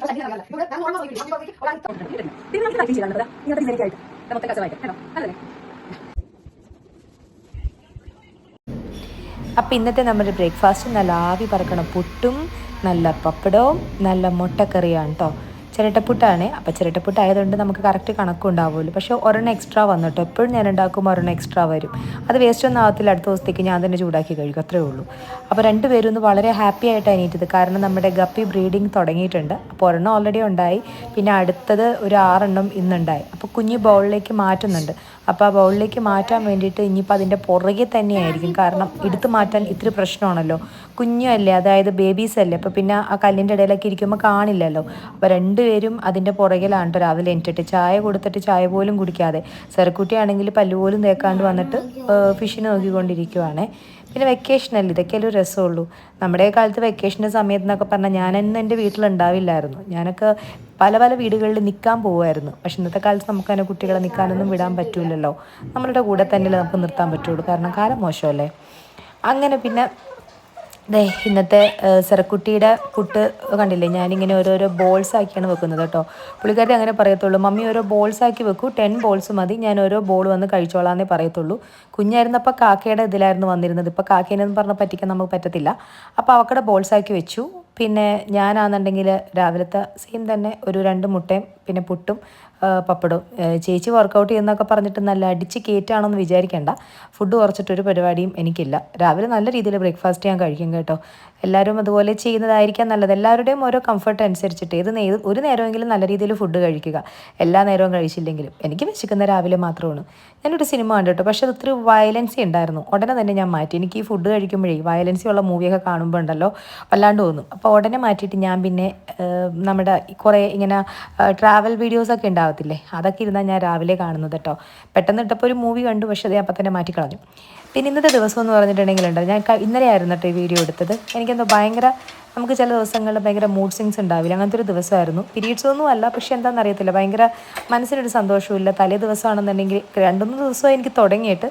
അപ്പോൾ ഇന്നത്തെ നമ്മുടെ ബ്രേക്ക്ഫാസ്റ്റ് നല്ല ആവി പറക്കണ പുട്ടും നല്ല പപ്പടവും നല്ല മുട്ടക്കറിയാണ് കേട്ടോ. ചിരട്ടപ്പുട്ടാണ്. അപ്പോൾ ചിരട്ടപ്പുട്ട് ആയതുകൊണ്ട് നമുക്ക് കറക്റ്റ് കണക്കുണ്ടാവുമല്ലോ. പക്ഷേ ഒരെണ്ണം എക്സ്ട്രാ വന്നു കേട്ടോ. എപ്പോഴും ഞാൻ ഉണ്ടാക്കുമ്പോൾ ഒരെണ്ണം എക്സ്ട്രാ വരും. അത് വേസ്റ്റ് ഒന്നും ആകത്തില്ല. അടുത്ത ദിവസത്തേക്ക് ഞാൻ തന്നെ ചൂടാക്കി കഴിക്കും, അത്രേ ഉള്ളൂ. അപ്പോൾ രണ്ടുപേരും ഒന്ന് വളരെ ഹാപ്പി ആയിട്ടാണ് എണീറ്റത്. കാരണം നമ്മുടെ ഗപ്പി ബ്രീഡിങ് തുടങ്ങിയിട്ടുണ്ട്. അപ്പോൾ ഒരെണ്ണം ഓൾറെഡി ഉണ്ടായി, പിന്നെ അടുത്തത് ഒരു 6 എണ്ണം ഇന്നുണ്ടായി. അപ്പോൾ കുഞ്ഞ് ബൗളിലേക്ക് മാറ്റുന്നുണ്ട്. അപ്പോൾ ആ ബൗളിലേക്ക് മാറ്റാൻ വേണ്ടിയിട്ട് ഇനിയിപ്പോൾ അതിൻ്റെ പുറകെ തന്നെയായിരിക്കും. കാരണം എടുത്തു മാറ്റാൻ ഇത്തിരി പ്രശ്നമാണല്ലോ, കുഞ്ഞല്ലേ, അതായത് ബേബീസ് അല്ലേ. അപ്പോൾ പിന്നെ ആ കല്ലിൻ്റെ ഇടയിലൊക്കെ ഇരിക്കുമ്പോൾ കാണില്ലല്ലോ. അപ്പോൾ രണ്ടുപേരും അതിൻ്റെ പുറകിലാണ് കേട്ടോ. രാവിലെ എണീറ്റിട്ട് ചായ കൊടുത്തിട്ട് ചായ പോലും കുടിക്കാതെ, സെറക്കുട്ടിയാണെങ്കിൽ പല്ല് പോലും തേക്കാണ്ട് വന്നിട്ട് ഫിഷിനെ നോക്കിക്കൊണ്ടിരിക്കുവാണേ. പിന്നെ വെക്കേഷനല്ലേ, ഇതൊക്കെ ഒരു രസമുള്ളൂ. നമ്മുടെ കാലത്ത് വെക്കേഷൻ്റെ സമയത്ത് എന്നൊക്കെ പറഞ്ഞാൽ ഞാനെന്നും എൻ്റെ വീട്ടിലുണ്ടാവില്ലായിരുന്നു. ഞാനൊക്കെ പല പല വീടുകളിൽ നിൽക്കാൻ പോകുമായിരുന്നു. പക്ഷെ ഇന്നത്തെ കാലത്ത് നമുക്ക് അങ്ങനെ കുട്ടികളെ നിൽക്കാനൊന്നും വിടാൻ പറ്റില്ലല്ലോ. നമ്മളുടെ കൂടെ തന്നെ നമുക്ക് നിർത്താൻ പറ്റുള്ളൂ, കാരണം കാലം മോശമല്ലേ. അങ്ങനെ പിന്നെ ഇന്നത്തെ സെറക്കുട്ടിയുടെ പുട്ട് കണ്ടില്ലേ, ഞാനിങ്ങനെ ഓരോരോ ബോൾസ് ആക്കിയാണ് വെക്കുന്നത് കേട്ടോ. പുള്ളിക്കാരി അങ്ങനെ പറയത്തുള്ളൂ, മമ്മി ഓരോ ബോൾസ് ആക്കി വെക്കൂ, 10 ബോൾസ് മതി, ഞാൻ ഓരോ ബോൾ വന്ന് കഴിച്ചോളാന്നേ പറയത്തുള്ളൂ. കുഞ്ഞായിരുന്നപ്പോൾ കാക്കയുടെ ഇതിലായിരുന്നു വന്നിരുന്നത്. ഇപ്പോൾ കാക്കേനെന്ന് പറഞ്ഞാൽ പറ്റിക്കാൻ നമുക്ക് പറ്റത്തില്ല. അപ്പോൾ അവക്കടെ ബോൾസ് ആക്കി വെച്ചു. പിന്നെ ഞാനാണെന്നുണ്ടെങ്കിൽ രാവിലത്തെ സെയിം തന്നെ ഒരു 2 മുട്ടയും പിന്നെ പുട്ടും പപ്പടവും. ചേച്ചി വർക്കൗട്ട് ചെയ്യുന്നൊക്കെ പറഞ്ഞിട്ട് നല്ല അടിച്ച് കയറ്റാണെന്ന് വിചാരിക്കേണ്ട. ഫുഡ് കുറച്ചിട്ടൊരു പരിപാടിയും എനിക്കില്ല. രാവിലെ നല്ല രീതിയിൽ ബ്രേക്ക്ഫാസ്റ്റ് ഞാൻ കഴിക്കും കേട്ടോ. എല്ലാവരും അതുപോലെ ചെയ്യുന്നതായിരിക്കാം നല്ലത്. എല്ലാവരുടെയും ഓരോ കംഫർട്ട് അനുസരിച്ചിട്ട് ഒരു നേരമെങ്കിലും നല്ല രീതിയിൽ ഫുഡ് കഴിക്കുക. എല്ലാ നേരവും കഴിച്ചില്ലെങ്കിലും. എനിക്ക് വിശക്കുന്ന രാവിലെ മാത്രമാണ്. ഞാനൊരു സിനിമ കണ്ടു കേട്ടോ, പക്ഷേ അത് ഒത്തിരി വയലൻസി ഉണ്ടായിരുന്നു. ഉടനെ തന്നെ ഞാൻ മാറ്റി. എനിക്ക് ഈ ഫുഡ് കഴിക്കുമ്പോഴേ വയലൻസി ഉള്ള മൂവിയൊക്കെ കാണുമ്പോൾ ഉണ്ടല്ലോ വല്ലാണ്ട് തോന്നും. അപ്പോൾ ഉടനെ മാറ്റിയിട്ട് ഞാൻ പിന്നെ നമ്മുടെ കുറേ ഇങ്ങനെ ട്രാവൽ വീഡിയോസൊക്കെ ഉണ്ടാകത്തില്ലേ, അതൊക്കെ ഇരുന്നാൽ ഞാൻ രാവിലെ കാണുന്നത് കേട്ടോ. പെട്ടെന്ന് ഇട്ടപ്പോൾ ഒരു മൂവി കണ്ടു, പക്ഷേ അത് അപ്പം തന്നെ മാറ്റിക്കളഞ്ഞു. പിന്നെ ഇന്നത്തെ ദിവസം എന്ന് പറഞ്ഞിട്ടുണ്ടെങ്കിലുണ്ട്, ഞാൻ ഇന്നലെ ആയിരുന്നു കേട്ടോ ഈ വീഡിയോ എടുത്തത്. എനിക്കെന്തോ ഭയങ്കര, നമുക്ക് ചില ദിവസങ്ങളിൽ ഭയങ്കര മൂഡ് സ്വിങ്സ് ഉണ്ടാവില്ല, അങ്ങനത്തെ ഒരു ദിവസമായിരുന്നു. പീരീഡ്സ് ഒന്നും അല്ല, പക്ഷേ എന്താണെന്ന് അറിയത്തില്ല, ഭയങ്കര മനസ്സിനൊരു സന്തോഷമില്ല. തലേ ദിവസമാണെന്നുണ്ടെങ്കിൽ 2-3 ദിവസമായി എനിക്ക് തുടങ്ങിയിട്ട്,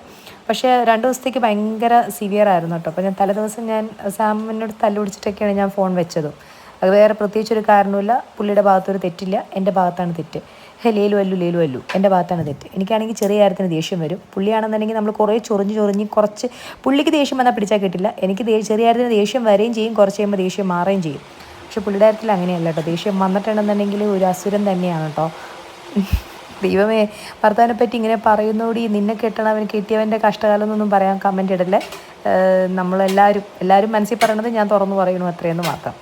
പക്ഷേ 2 ദിവസത്തേക്ക് ഭയങ്കര സിവിയർ ആയിരുന്നു കേട്ടോ. അപ്പോൾ ഞാൻ തലേദിവസം ഞാൻ സാമിനോട് തല്ലുപിടിച്ചിട്ടൊക്കെയാണ് ഞാൻ ഫോൺ വെച്ചതും. അത് വേറെ പ്രത്യേകിച്ചൊരു കാരണമില്ല. പുള്ളിയുടെ ഭാഗത്തൊരു തെറ്റില്ല, എൻ്റെ ഭാഗത്താണ് തെറ്റ്. ലേലു അല്ലു എൻ്റെ ഭാഗത്താണ് തെറ്റ്. എനിക്കാണെങ്കിൽ ചെറിയ കാര്യത്തിന് ദേഷ്യം വരും. പുള്ളിയാണെന്നുണ്ടെങ്കിൽ നമ്മൾ കുറേ ചൊറിഞ്ഞ് കുറച്ച്, പുള്ളിക്ക് ദേഷ്യം വന്നാൽ പിടിച്ചാൽ കിട്ടില്ല. എനിക്ക് ചെറിയ കാര്യത്തിന് ദേഷ്യം വരികയും ചെയ്യും, കുറച്ച് കഴിയുമ്പോൾ ദേഷ്യം മാറുകയും ചെയ്യും. പക്ഷെ പുള്ളിയുടെ കാര്യത്തിൽ അങ്ങനെയല്ല കേട്ടോ. ദേഷ്യം വന്നിട്ടുണ്ടെന്നുണ്ടെങ്കിൽ ഒരു അസുരൻ തന്നെയാണ് കേട്ടോ. ദൈവമേ, ഭർത്താവിനെ പറ്റി ഇങ്ങനെ പറയുന്നോടി, നിന്നെ കെട്ടണവൻ കിട്ടിയവൻ്റെ കഷ്ടകാലം എന്നൊന്നും പറയാൻ കമൻറ്റ് ഇടല്ലേ. എല്ലാവരും മനസ്സിൽ പറയണത് ഞാൻ തുറന്നു പറയണു, അത്രയെന്ന് മാത്രം.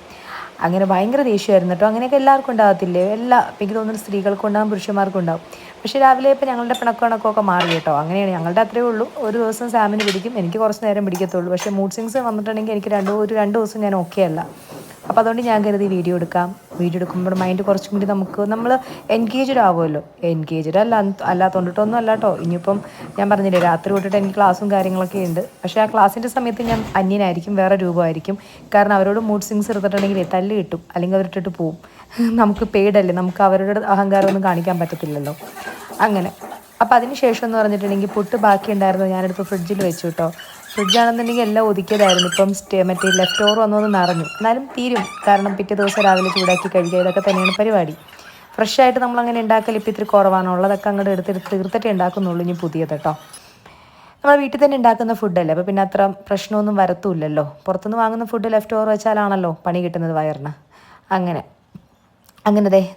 അങ്ങനെ ഭയങ്കര ദേഷ്യമായിരുന്നു കേട്ടോ. അങ്ങനെയൊക്കെ എല്ലാവർക്കും ഉണ്ടാകത്തില്ലേ? എനിക്ക് തോന്നുന്നു സ്ത്രീകൾക്കും ഉണ്ടാകും, പുരുഷന്മാർക്കും ഉണ്ടാകും. പക്ഷേ രാവിലെ ഇപ്പോൾ ഞങ്ങളുടെ പിണക്കമൊക്കെ മാറി കേട്ടോ. അങ്ങനെയാണ് ഞങ്ങളുടെ, അത്രയേ ഉള്ളൂ. ഒരു ദിവസം സാമിന് പിടിക്കും, എനിക്ക് കുറച്ച് നേരം പിടിക്കത്തുള്ളൂ. പക്ഷേ മൂഡ് സ്വിങ്സ് വന്നിട്ടുണ്ടെങ്കിൽ എനിക്ക് 2 ദിവസം ഞാൻ ഓക്കെ അല്ല. അപ്പോൾ അതുകൊണ്ട് ഞാൻ കരുതി വീഡിയോ എടുക്കുമ്പോൾ മൈൻഡ് കുറച്ചും കൂടി നമ്മൾ എൻഗേജ്ഡ് ആവുമല്ലോ. എൻഗേജ്ഡ് അല്ലാത്തോണ്ടിട്ടൊന്നും അല്ല കേട്ടോ. ഇനിയിപ്പം ഞാൻ പറഞ്ഞില്ലേ, രാത്രി തൊട്ടിട്ട് എനിക്ക് ക്ലാസ്സും കാര്യങ്ങളൊക്കെ ഉണ്ട്. പക്ഷേ ആ ക്ലാസ്സിൻ്റെ സമയത്ത് ഞാൻ അന്യനായിരിക്കും, വേറെ രൂപമായിരിക്കും. കാരണം അവരോട് മൂഡ് സ്വിങ്സ് എടുത്തിട്ടുണ്ടെങ്കിൽ തല്ല് കിട്ടും, അല്ലെങ്കിൽ അവരിട്ടിട്ട് പോവും. നമുക്ക് പെയ്ഡല്ലേ, നമുക്ക് അവരുടെ അഹങ്കാരമൊന്നും കാണിക്കാൻ പറ്റത്തില്ലല്ലോ. അങ്ങനെ അപ്പോൾ അതിന് ശേഷം എന്ന് പറഞ്ഞിട്ടുണ്ടെങ്കിൽ പുട്ട് ബാക്കി ഉണ്ടായിരുന്നു, ഞാനെടുത്ത് ഫ്രിഡ്ജിൽ വെച്ചു കേട്ടോ. ഫ്രിഡ്ജാണെന്നുണ്ടെങ്കിൽ എല്ലാം ഒതുക്കിയതായിരുന്നു. ഇപ്പം മറ്റേ ലെഫ്റ്റ് ഓവർ വന്നൊന്ന് നിറഞ്ഞു. എന്നാലും തീരും, കാരണം പിറ്റേ ദിവസം രാവിലെ ചൂടാക്കി കഴിക്കുക, ഇതൊക്കെ തന്നെയാണ് പരിപാടി. ഫ്രഷായിട്ട് നമ്മളങ്ങനെ ഉണ്ടാക്കൽ ഇപ്പോൾ ഇത്തിരി കുറവാണ്. ഉള്ളതൊക്കെ അങ്ങോട്ട് എടുത്തെടുത്ത് തീർത്തിട്ടേ ഉണ്ടാക്കുന്നുള്ളൂ ഇനി പുതിയത് കേട്ടോ. നമ്മൾ വീട്ടിൽ തന്നെ ഉണ്ടാക്കുന്ന ഫുഡല്ലേ, അപ്പോൾ പിന്നെ അത്ര പ്രശ്നമൊന്നും വരത്തുമില്ലല്ലോ. പുറത്തുനിന്ന് വാങ്ങുന്ന ഫുഡ് ലെഫ്റ്റ് ഓവർ വെച്ചാലാണല്ലോ പണി കിട്ടുന്നത് വയറിന്. അങ്ങനെ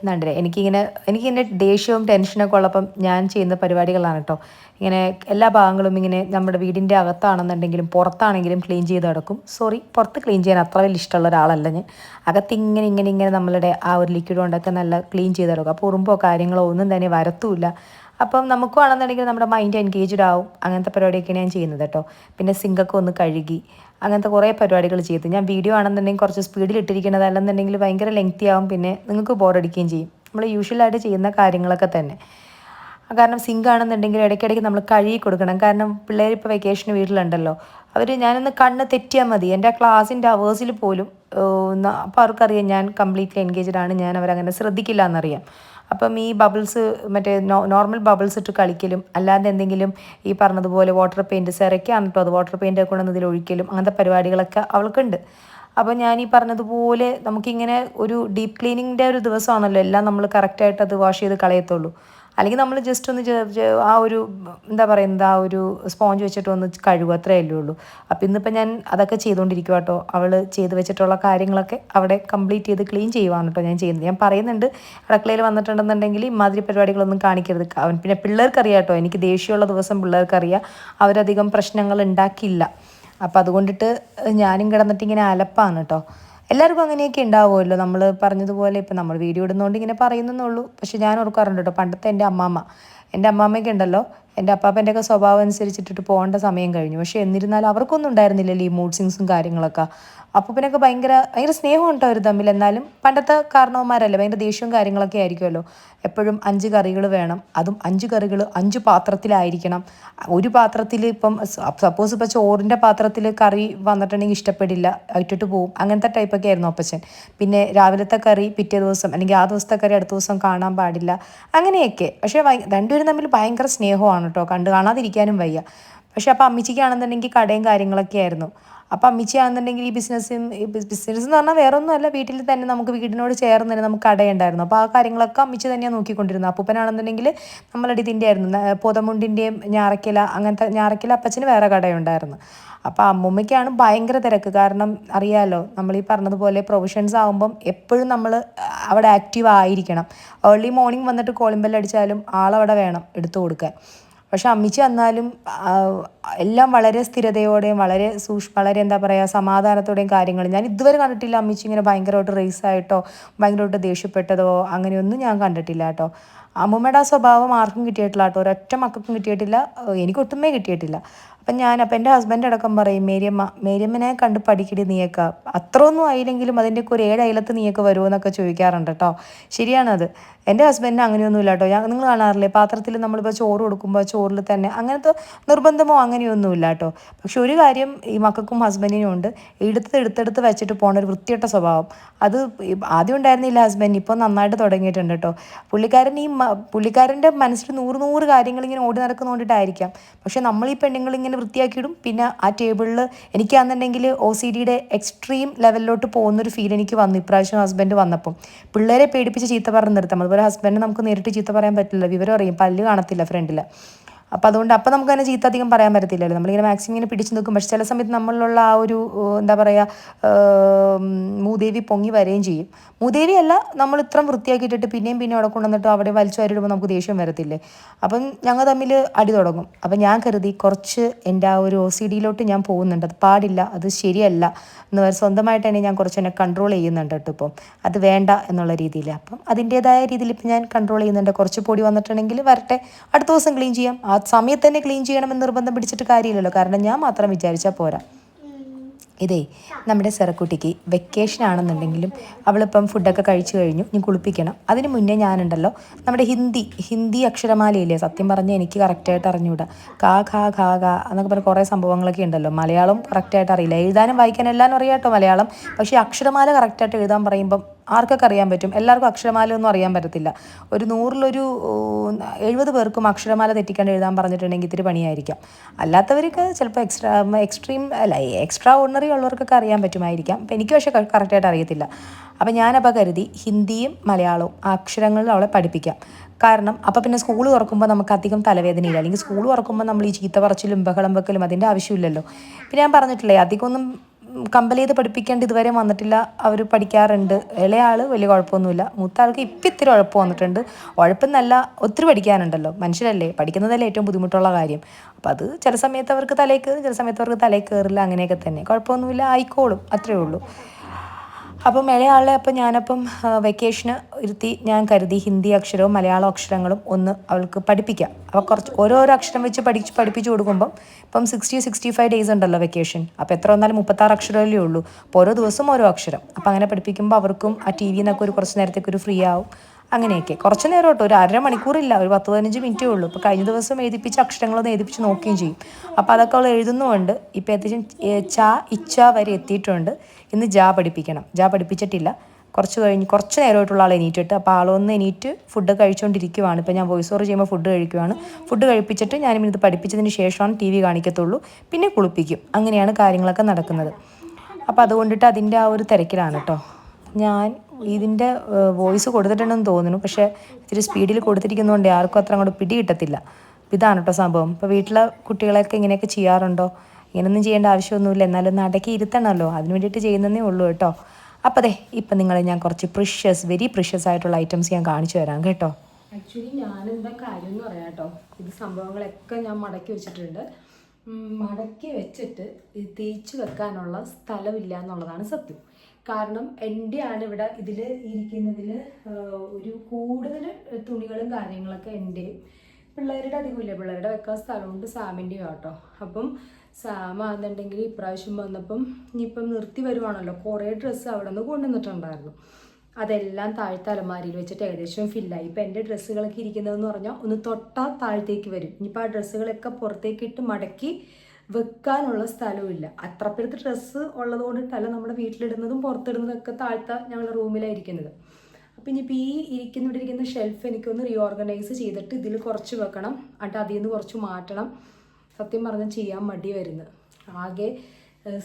നണ്ടേ എനിക്കിങ്ങനെ ദേഷ്യവും ടെൻഷനൊക്കെ ഉള്ളപ്പം ഞാൻ ചെയ്യുന്ന പരിപാടികളാണ് കേട്ടോ. ഇങ്ങനെ എല്ലാ ഭാഗങ്ങളും ഇങ്ങനെ നമ്മുടെ വീടിൻ്റെ അകത്താണെന്നുണ്ടെങ്കിലും പുറത്താണെങ്കിലും ക്ലീൻ ചെയ്ത് കിടക്കും. പുറത്ത് ക്ലീൻ ചെയ്യാൻ അത്ര വലിയ ഇഷ്ടമുള്ള ഒരാളല്ല ഞാൻ. അകത്തിങ്ങനെ നമ്മളുടെ ആ ഒരു ലിക്വിഡ് കൊണ്ടൊക്കെ നല്ല ക്ലീൻ ചെയ്ത് കിടക്കും. അപ്പോൾ ഉറുമ്പോ കാര്യങ്ങളോ ഒന്നും തന്നെ വരത്തുമില്ല. അപ്പം നമുക്കും ആണെന്നുണ്ടെങ്കിൽ നമ്മുടെ മൈൻഡ് എൻഗേജ്ഡ് ആവും. അങ്ങനത്തെ പരിപാടിയൊക്കെയാണ് ഞാൻ ചെയ്യുന്നത് കേട്ടോ. പിന്നെ സിങ്കൊക്കെ ഒന്ന് കഴുകി, അങ്ങനത്തെ കുറേ പരിപാടികൾ ചെയ്തു. ഞാൻ വീഡിയോ ആണെന്നുണ്ടെങ്കിൽ കുറച്ച് സ്പീഡിൽ ഇട്ടിരിക്കുന്നത്, അല്ലെന്നുണ്ടെങ്കിൽ ഭയങ്കര ലെങ്തി ആവും, പിന്നെ നിങ്ങൾക്ക് ബോറടിക്കുകയും ചെയ്യും. നമ്മൾ യൂഷ്വലായിട്ട് ചെയ്യുന്ന കാര്യങ്ങളൊക്കെ തന്നെ. കാരണം സിങ്ക് ആണെന്നുണ്ടെങ്കിൽ ഇടയ്ക്കിടയ്ക്ക് നമ്മൾ കഴുകി കൊടുക്കണം. കാരണം പിള്ളേർ ഇപ്പോൾ വെക്കേഷന് വീട്ടിലുണ്ടല്ലോ, ഞാനൊന്ന് കണ്ണ് തെറ്റിയാൽ മതി, എൻ്റെ ക്ലാസ്സിൻ്റെ അവേഴ്സിൽ പോലും അപ്പോൾ അവർക്കറിയാം ഞാൻ കംപ്ലീറ്റ്ലി എൻഗേജ്ഡ് ആണ്, ഞാൻ അവരങ്ങനെ ശ്രദ്ധിക്കില്ല എന്നറിയാം. അപ്പം ഈ ബബിൾസ് മറ്റേ നോർമൽ ബബിൾസ് ഇട്ട് കളിക്കലും, അല്ലാതെ എന്തെങ്കിലും ഈ പറഞ്ഞതുപോലെ വാട്ടർ പെയിൻറ്റ്, സെറയ്ക്കാണ് കേട്ടോ അത്, വാട്ടർ പെയിൻ്റ് ഒക്കെ കൊണ്ടുവന്ന് ഇതിൽ ഒഴിക്കലും, അങ്ങനത്തെ പരിപാടികളൊക്കെ അവൾക്കുണ്ട്. അപ്പോൾ ഞാൻ ഈ പറഞ്ഞതുപോലെ നമുക്കിങ്ങനെ ഒരു ഡീപ്പ് ക്ലീനിങ്ങിൻ്റെ ഒരു ദിവസമാണല്ലോ, എല്ലാം നമ്മൾ കറക്റ്റായിട്ട് അത് വാഷ് ചെയ്ത് കളയത്തുള്ളൂ. അല്ലെങ്കിൽ നമ്മൾ ജസ്റ്റ് ഒന്ന് ആ ഒരു എന്താ പറയുന്നത്, ആ ഒരു സ്പോഞ്ച് വെച്ചിട്ട് ഒന്ന് കഴുകുക, അത്രയല്ലേ ഉള്ളൂ. അപ്പോൾ ഇന്നിപ്പോൾ ഞാൻ അതൊക്കെ ചെയ്തുകൊണ്ടിരിക്കുക കേട്ടോ. അവൾ ചെയ്ത് വെച്ചിട്ടുള്ള കാര്യങ്ങളൊക്കെ അവിടെ കംപ്ലീറ്റ് ചെയ്ത് ക്ലീൻ ചെയ്യുവാണ് കേട്ടോ ഞാൻ ചെയ്യുന്നത്. ഞാൻ പറയുന്നുണ്ട്, അടുക്കളയിൽ വന്നിട്ടുണ്ടെന്നുണ്ടെങ്കിൽ ഇമാതിരി പരിപാടികളൊന്നും കാണിക്കരുത്. പിന്നെ പിള്ളേർക്കറിയാം കേട്ടോ, എനിക്ക് ദേഷ്യമുള്ള ദിവസം പിള്ളേർക്കറിയാം, അവരധികം പ്രശ്നങ്ങൾ ഉണ്ടാക്കില്ല. അപ്പം അതുകൊണ്ടിട്ട് ഞാനും കിടന്നിട്ട് ഇങ്ങനെ അലപ്പാണ് കേട്ടോ. എല്ലാവർക്കും അങ്ങനെയൊക്കെ ഉണ്ടാവുമല്ലോ, നമ്മൾ പറഞ്ഞതുപോലെ. ഇപ്പം നമ്മൾ വീഡിയോ ഇടുന്നതുകൊണ്ട് ഇങ്ങനെ പറയുന്നേ. പക്ഷെ ഞാൻ ഓർക്കാറുണ്ട് കേട്ടോ, പണ്ടത്തെ എൻ്റെ അമ്മാമ്മയൊക്കെ ഉണ്ടല്ലോ, എൻ്റെ അപ്പാപ്പൻ്റെയൊക്കെ സ്വഭാവം അനുസരിച്ചിട്ടിട്ട് പോകേണ്ട സമയം കഴിഞ്ഞു. പക്ഷേ എന്നിരുന്നാലും അവർക്കൊന്നും ഉണ്ടായിരുന്നില്ലല്ലോ ഈ മൂഡ് സ്വിങ്സും കാര്യങ്ങളൊക്കെ. അപ്പൂപ്പനൊക്കെ ഭയങ്കര ഭയങ്കര സ്നേഹം ഉണ്ടോ അവർ തമ്മിൽ. എന്നാലും പണ്ടത്തെ കാരണവന്മാരല്ലേ, ഭയങ്കര ദേഷ്യവും കാര്യങ്ങളൊക്കെ ആയിരിക്കുമല്ലോ. എപ്പോഴും 5 കറികൾ വേണം, അതും 5 കറികൾ 5 പാത്രത്തിലായിരിക്കണം. ഒരു പാത്രത്തിൽ ഇപ്പം സപ്പോസ് ഇപ്പോൾ ചോറിൻ്റെ പാത്രത്തിൽ കറി വന്നിട്ടുണ്ടെങ്കിൽ ഇഷ്ടപ്പെടില്ല, ഇട്ടിട്ട് പോവും. അങ്ങനത്തെ ടൈപ്പൊക്കെ ആയിരുന്നു അപ്പച്ചൻ. പിന്നെ രാവിലത്തെ കറി പിറ്റേ ദിവസം, അല്ലെങ്കിൽ ആ ദിവസത്തെ കറി അടുത്ത ദിവസം കാണാൻ പാടില്ല, അങ്ങനെയൊക്കെ. പക്ഷേ രണ്ടുപേരും തമ്മിൽ ഭയങ്കര സ്നേഹമാണ് കേട്ടോ, കാണാതിരിക്കാനും വയ്യ. പക്ഷെ അപ്പോൾ അമ്മച്ചിക്കാണെന്നുണ്ടെങ്കിൽ കടയും കാര്യങ്ങളൊക്കെ ആയിരുന്നു. അപ്പം അമ്മച്ചിയാണെന്നുണ്ടെങ്കിൽ ഈ ബിസിനസ് എന്ന് പറഞ്ഞാൽ വേറെ ഒന്നുമല്ല, വീട്ടിൽ തന്നെ നമുക്ക് വീടിനോട് ചേർന്ന് തന്നെ നമുക്ക് കടയുണ്ടായിരുന്നു. അപ്പോൾ ആ കാര്യങ്ങളൊക്കെ അമ്മച്ചി തന്നെയാണ് നോക്കിക്കൊണ്ടിരുന്നത്. അപ്പൂപ്പനാണെന്നുണ്ടെങ്കിൽ നമ്മളുടെ ഇതിൻ്റെ ആയിരുന്നു, പൊതമുണ്ടിൻ്റെയും ഞാറയ്ക്കല അപ്പച്ചന് വേറെ കടയുണ്ടായിരുന്നു. അപ്പോൾ അമ്മൂമ്മയ്ക്കാണ് ഭയങ്കര തിരക്ക്. കാരണം അറിയാമല്ലോ, നമ്മൾ ഈ പറഞ്ഞതുപോലെ പ്രൊവിഷൻസ് ആകുമ്പം എപ്പോഴും നമ്മൾ അവിടെ ആക്റ്റീവ് ആയിരിക്കണം. ഏർലി മോർണിംഗ് വന്നിട്ട് കോളിംഗ് ബെൽ അടിച്ചാലും ആളവിടെ വേണം എടുത്തു കൊടുക്കാൻ. പക്ഷെ അമ്മിച്ചി വന്നാലും എല്ലാം വളരെ സ്ഥിരതയോടെയും വളരെ എന്താ പറയുക, സമാധാനത്തോടെയും കാര്യങ്ങൾ ഞാൻ ഇതുവരെ കണ്ടിട്ടില്ല. അമ്മിച്ചി ഇങ്ങനെ ഭയങ്കരമായിട്ട് റേസായിട്ടോ ഭയങ്കരമായിട്ട് ദേഷ്യപ്പെട്ടതോ അങ്ങനെയൊന്നും ഞാൻ കണ്ടിട്ടില്ല കേട്ടോ. അമ്മൂമ്മയുടെ ആ സ്വഭാവം ആർക്കും കിട്ടിയിട്ടില്ല കേട്ടോ, ഒരൊറ്റ മക്കൾക്കും കിട്ടിയിട്ടില്ല, എനിക്കൊട്ടുമേ കിട്ടിയിട്ടില്ല. അപ്പം എൻ്റെ ഹസ്ബൻഡ് അടക്കം പറയും, മേരിയമ്മനെ കണ്ട് പഠിക്കടി നീയൊക്കെ, അത്രയൊന്നും ആയില്ലെങ്കിലും അതിൻ്റെയൊക്കെ ഒരു 7 അയലത്ത് നീയൊക്കെ വരുമോ എന്നൊക്കെ ചോദിക്കാറുണ്ട് കേട്ടോ. ശരിയാണത്. എൻ്റെ ഹസ്ബൻഡിന് അങ്ങനെയൊന്നുമില്ല കേട്ടോ. നിങ്ങൾ കാണാറില്ലേ, പാത്രത്തിൽ നമ്മളിപ്പോൾ ചോറ് കൊടുക്കുമ്പോൾ ചോറിൽ തന്നെ അങ്ങനത്തെ നിർബന്ധമോ അങ്ങനെയൊന്നുമില്ല കേട്ടോ. പക്ഷെ ഒരു കാര്യം ഈ മക്കൾക്കും ഹസ്ബൻഡിനും ഉണ്ട്, എടുത്തെടുത്ത് വെച്ചിട്ട് പോകേണ്ട ഒരു വൃത്തികെട്ട സ്വഭാവം. അത് ആദ്യം ഉണ്ടായിരുന്നില്ല ഹസ്ബൻഡ്, ഇപ്പോൾ നന്നായിട്ട് തുടങ്ങിയിട്ടുണ്ട് കേട്ടോ. പുള്ളിക്കാരൻ്റെ മനസ്സിൽ 100 കാര്യങ്ങൾ ഇങ്ങനെ ഓടി നടക്കുന്നതുകൊണ്ടിട്ടായിരിക്കാം. പക്ഷെ നമ്മൾ ഈ പെണ്ണുങ്ങളിങ്ങനെ വൃത്തിയാക്കിയിടും. പിന്നെ ആ ടേബിളിൽ എനിക്കാണെന്നുണ്ടെങ്കിൽ OCDയുടെ എക്സ്ട്രീം ലെവലിലോട്ട് പോകുന്നൊരു ഫീൽ എനിക്ക് വന്നു ഇപ്രാവശ്യം ഹസ്ബൻഡ് വന്നപ്പം. പിള്ളേരെ പേടിപ്പിച്ച് ചീത്ത പറഞ്ഞ് നിർത്താം. അതുപോലെ ഹസ്ബൻഡ് നമുക്ക് നേരിട്ട് ചീത്ത പറയാൻ പറ്റില്ല, വിവരം അറിയും, പല്ല് കാണത്തില്ല ഫ്രണ്ടിൽ. അപ്പോൾ അതുകൊണ്ട് അപ്പം നമുക്ക് തന്നെ ചീത്ത അധികം പറയാൻ പറ്റത്തില്ലല്ലോ, നമ്മളിങ്ങനെ മാക്സിമം ഇങ്ങനെ പിടിച്ച് നിൽക്കും. പക്ഷെ ചില സമയത്ത് നമ്മളിലുള്ള ആ ഒരു എന്താ പറയുക, മൂദേവി പൊങ്ങി വരികയും ചെയ്യും. മൂദേവി അല്ല, നമ്മൾ ഇത്രയും വൃത്തിയാക്കിയിട്ടിട്ട് പിന്നെയും അവിടെ കൊണ്ടുവന്നിട്ട് അവിടെ വലിച്ചു വാരിടുമ്പോൾ നമുക്ക് ദേഷ്യം വരത്തില്ലേ. അപ്പം ഞങ്ങൾ തമ്മിൽ അടി തുടങ്ങും. അപ്പം ഞാൻ കരുതി കുറച്ച് എൻ്റെ ആ ഒരു OCDയിലോട്ട് ഞാൻ പോകുന്നുണ്ട്, അത് പാടില്ല, അത് ശരിയല്ല എന്ന് സ്വന്തമായിട്ട് തന്നെ ഞാൻ കുറച്ച് എന്നെ കൺട്രോൾ ചെയ്യുന്നുണ്ട് കേട്ടോ. ഇപ്പം അത് വേണ്ട എന്നുള്ള രീതിയിൽ, അപ്പം അതിൻ്റേതായ രീതിയിൽ ഇപ്പം ഞാൻ കൺട്രോൾ ചെയ്യുന്നുണ്ട്. കുറച്ച് പൊടി വന്നിട്ടുണ്ടെങ്കിൽ വരട്ടെ, അടുത്ത ദിവസം ക്ലീൻ ചെയ്യാം. ആ സമയത്ത് തന്നെ ക്ലീൻ ചെയ്യണമെന്ന് നിർബന്ധം പിടിച്ചിട്ട് കാര്യമില്ലല്ലോ, കാരണം ഞാൻ മാത്രം വിചാരിച്ചാൽ പോരാ. ഇതേ നമ്മുടെ സെറക്കുട്ടിക്ക് വെക്കേഷൻ ആണെന്നുണ്ടെങ്കിലും അവളിപ്പം ഫുഡൊക്കെ കഴിച്ചു കഴിഞ്ഞു, ഇനി കുളിപ്പിക്കണം. അതിന് മുന്നേ ഞാനുണ്ടല്ലോ നമ്മുടെ ഹിന്ദി അക്ഷരമാലയില്ലേ, സത്യം പറഞ്ഞാൽ എനിക്ക് കറക്റ്റായിട്ട് അറിഞ്ഞൂടാ. കാ ഖാ ഖാ ഖാ എന്നൊക്കെ പറഞ്ഞ കുറേ സംഭവങ്ങളൊക്കെ ഉണ്ടല്ലോ. മലയാളം കറക്റ്റായിട്ട് അറിയില്ല, എഴുതാനും വായിക്കാനും എല്ലാം അറിയാം കേട്ടോ മലയാളം. പക്ഷേ അക്ഷരമാല കറക്റ്റായിട്ട് എഴുതാൻ പറയുമ്പം ആർക്കൊക്കെ അറിയാൻ പറ്റും, എല്ലാവർക്കും അക്ഷരമാല ഒന്നും അറിയാൻ പറ്റത്തില്ല. ഒരു 100-ൽ 70 പേർക്കും അക്ഷരമാല തെറ്റിക്കാണ്ട് എഴുതാൻ പറഞ്ഞിട്ടുണ്ടെങ്കിൽ ഇത്തിരി പണിയായിരിക്കാം. അല്ലാത്തവർക്ക് ചിലപ്പോൾ എക്സ്ട്രാ ഓർഡിനറി ഉള്ളവർക്കൊക്കെ അറിയാൻ പറ്റുമായിരിക്കാം. അപ്പം എനിക്ക് പക്ഷേ കറക്റ്റായിട്ട് അറിയത്തില്ല. അപ്പം ഞാനപ്പോൾ കരുതി ഹിന്ദിയും മലയാളവും ആ അക്ഷരങ്ങളിൽ അവളെ പഠിപ്പിക്കാം. കാരണം അപ്പോൾ പിന്നെ സ്കൂൾ തുറക്കുമ്പോൾ നമുക്ക് അധികം തലവേദനയില്ല. അല്ലെങ്കിൽ സ്കൂൾ തുറക്കുമ്പോൾ നമ്മൾ ഈ ചീത്ത പറച്ചിലും ബഹളം വെക്കലും അതിൻ്റെ ആവശ്യമില്ലല്ലോ. പിന്നെ ഞാൻ പറഞ്ഞിട്ടില്ലേ, അധികമൊന്നും കമ്പൽ ചെയ്ത് പഠിപ്പിക്കേണ്ട ഇതുവരെ വന്നിട്ടില്ല, അവർ പഠിക്കാറുണ്ട്. ഇളയാൾ വലിയ കുഴപ്പമൊന്നുമില്ല, മൂത്ത ആൾക്ക് ഇപ്പം ഇത്തിരി ഉഴപ്പ് വന്നിട്ടുണ്ട്. ഉഴപ്പെന്നല്ല, ഒത്തിരി പഠിക്കാനുണ്ടല്ലോ, മനുഷ്യരല്ലേ, പഠിക്കുന്നതല്ലേ ഏറ്റവും ബുദ്ധിമുട്ടുള്ള കാര്യം. അപ്പോൾ അത് ചില സമയത്ത് അവർക്ക് തലയിൽ കയറും, ചില സമയത്ത് അവർക്ക് തലയിൽ കയറില്ല, അങ്ങനെയൊക്കെ തന്നെ. കുഴപ്പമൊന്നുമില്ല, ആയിക്കോളും, അത്രയേ ഉള്ളൂ. അപ്പം ഇളയാളെ ഞാനപ്പം വെക്കേഷന് ഇരുത്തി ഞാൻ കരുതി ഹിന്ദി അക്ഷരവും മലയാളം അക്ഷരങ്ങളും ഒന്ന് അവൾക്ക് പഠിപ്പിക്കാം. അപ്പോൾ കുറച്ച് ഓരോരോ അക്ഷരം വെച്ച് പഠിപ്പിച്ചു കൊടുക്കുമ്പം ഇപ്പം 60-65 ഡേയ്സ് ഉണ്ടല്ലോ വെക്കേഷൻ. അപ്പോൾ എത്ര വന്നാലും 36 അക്ഷരമല്ലേ ഉള്ളൂ. അപ്പോൾ ഓരോ ദിവസം ഓരോ അക്ഷരം. അപ്പോൾ അങ്ങനെ പഠിപ്പിക്കുമ്പോൾ അവർക്കും ആ TV നിന്നൊക്കെ കുറച്ച് നേരത്തേക്ക് ഒരു ഫ്രീ ആവും. അങ്ങനെയൊക്കെ കുറച്ച് നേരം കേട്ടോ, ഒരു 1/2 മണിക്കൂറില്ല, ഒരു 10-15 മിനിറ്റേ ഉള്ളൂ. ഇപ്പോൾ കഴിഞ്ഞ ദിവസം എഴുതിപ്പിച്ച അക്ഷരങ്ങളൊന്ന് എഴുതിപ്പിച്ച് നോക്കുകയും ചെയ്യും. അപ്പോൾ അതൊക്കെ അവൾ എഴുതുന്നുമുണ്ട്. ഇപ്പോൾ അത്യാവശ്യം ച ഇച്ച വരെ എത്തിയിട്ടുണ്ട്. ഇന്ന് ജാ പഠിപ്പിക്കണം, ജാ പഠിപ്പിച്ചിട്ടില്ല. കുറച്ച് നേരമായിട്ടുള്ള ആൾ എണീറ്റിട്ട്, അപ്പോൾ ആളൊന്ന് എണീറ്റ് ഫുഡ് കഴിച്ചുകൊണ്ടിരിക്കുവാണ്. ഇപ്പോൾ ഞാൻ വോയിസ് ഓവർ ചെയ്യുമ്പോൾ ഫുഡ് കഴിക്കുവാണ്. ഫുഡ് കഴിപ്പിച്ചിട്ട് ഞാനും ഇത് പഠിപ്പിച്ചതിന് ശേഷമാണ് TV കാണിക്കത്തുള്ളൂ. പിന്നെ കുളിപ്പിക്കും. അങ്ങനെയാണ് കാര്യങ്ങളൊക്കെ നടക്കുന്നത്. അപ്പോൾ അതുകൊണ്ടിട്ട് അതിൻ്റെ ആ ഒരു തിരക്കിലാണ് കേട്ടോ. ഞാൻ ഇതിൻ്റെ വോയിസ് കൊടുത്തിട്ടുണ്ടെന്ന് തോന്നുന്നു, പക്ഷേ ഇത്തിരി സ്പീഡിൽ കൊടുത്തിരിക്കുന്നതുകൊണ്ട് ആർക്കും അത്ര അങ്ങോട്ട് പിടി കിട്ടത്തില്ല. ഇതാണ് കേട്ടോ സംഭവം. ഇപ്പോൾ വീട്ടിലെ കുട്ടികളൊക്കെ ഇങ്ങനെയൊക്കെ ചെയ്യാറുണ്ടോ? ഇങ്ങനെയൊന്നും ചെയ്യേണ്ട ആവശ്യമൊന്നുമില്ല, എന്നാലും ഒന്ന് അടക്കി ഇരുത്തണമല്ലോ, അതിന് വേണ്ടിയിട്ട് ചെയ്യുന്നതേ ഉള്ളൂ കേട്ടോ. അപ്പോൾ ഇപ്പം നിങ്ങളെ ഞാൻ കുറച്ച് വെരി പ്രിഷ്യസ് ആയിട്ടുള്ള ഐറ്റംസ് ഞാൻ കാണിച്ചു തരാം കേട്ടോ. ആക്ച്വലി ഞാനെന്താ കാര്യം എന്ന് പറയാം കേട്ടോ. ഇത് സംഭവങ്ങളൊക്കെ ഞാൻ മടക്കി വെച്ചിട്ടുണ്ട്. മടക്കി വെച്ചിട്ട് ഇത് തേച്ച് വെക്കാനുള്ള സ്ഥലമില്ല എന്നുള്ളതാണ് സത്യം. കാരണം എൻ്റെയാണ് ഇവിടെ ഇതിൽ ഇരിക്കുന്നതിൽ ഒരു കൂടുതൽ തുണികളും കാര്യങ്ങളൊക്കെ എൻ്റെയും പിള്ളേരുടെ അധികമില്ല. പിള്ളേരുടെ വെക്കാൻ സ്ഥലമുണ്ട്, സാമിൻ്റെയും കേട്ടോ. അപ്പം സാമാണെന്നുണ്ടെങ്കിൽ ഇപ്രാവശ്യം വന്നപ്പം ഇനിയിപ്പം നിർത്തി വരുവാണല്ലോ, കുറേ ഡ്രസ്സ് അവിടെ നിന്ന് കൊണ്ടുവന്നിട്ടുണ്ടായിരുന്നു. അതെല്ലാം താഴത്തെ അലമാരിയിൽ വെച്ചിട്ട് ഏകദേശം ഫില്ലായി. ഇപ്പം എൻ്റെ ഡ്രസ്സുകളൊക്കെ ഇരിക്കുന്നതെന്ന് പറഞ്ഞാൽ ഒന്ന് തൊട്ടാൽ താഴത്തേക്ക് വരും. ഇനിയിപ്പോൾ ആ ഡ്രസ്സുകളൊക്കെ പുറത്തേക്കിട്ട് മടക്കി വെക്കാനുള്ള സ്ഥലവുമില്ല. അത്രപ്പുറത്ത് ഡ്രസ്സ് ഉള്ളത് കൊണ്ടിട്ടല്ല നമ്മുടെ വീട്ടിലിടുന്നതും പുറത്തിടുന്നതൊക്കെ താഴത്തെ ഞങ്ങളുടെ റൂമിലായിരിക്കുന്നത്. അപ്പം ഇനിയിപ്പോൾ ഇവിടെ ഇരിക്കുന്ന ഷെൽഫ് എനിക്കൊന്ന് റീഓർഗനൈസ് ചെയ്തിട്ട് ഇതിൽ കുറച്ച് വെക്കണം, എന്നിട്ട് അതിൽ നിന്ന് കുറച്ച് മാറ്റണം. സത്യം പറഞ്ഞാൽ ചെയ്യാൻ മടി വരുന്നത്. ആകെ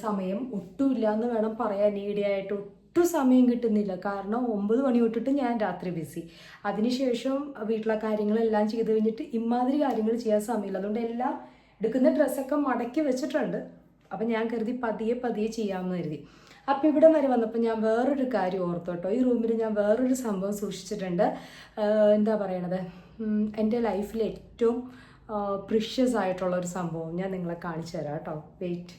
സമയം ഒട്ടുമില്ല എന്ന് വേണം പറയാൻ. ഈടെയായിട്ട് ഒട്ടും സമയം കിട്ടുന്നില്ല. കാരണം 9 മണി തൊട്ടിട്ട് ഞാൻ രാത്രി ബിസി. അതിനുശേഷം വീട്ടിലെ കാര്യങ്ങളെല്ലാം ചെയ്ത് കഴിഞ്ഞിട്ട് ഇമാതിരി കാര്യങ്ങൾ ചെയ്യാൻ സമയമില്ല. അതുകൊണ്ട് എല്ലാം എടുക്കുന്ന ഡ്രസ്സൊക്കെ മടക്കി വെച്ചിട്ടുണ്ട്. അപ്പം ഞാൻ കരുതി പതിയെ ചെയ്യാമെന്ന് കരുതി. അപ്പോൾ ഇവിടെ വരെ വന്നപ്പോൾ ഞാൻ വേറൊരു കാര്യം ഓർത്തോട്ടോ. ഈ റൂമിൽ ഞാൻ വേറൊരു സംഭവം സൂക്ഷിച്ചിട്ടുണ്ട്. എന്താ പറയണത്, എൻ്റെ ലൈഫിൽ ഏറ്റവും പ്രിഷ്യസ് ആയിട്ടുള്ള ഒരു സംഭവം ഞാൻ നിങ്ങളെ കാണിച്ചു തരാം കേട്ടോ. വെയിറ്റ്.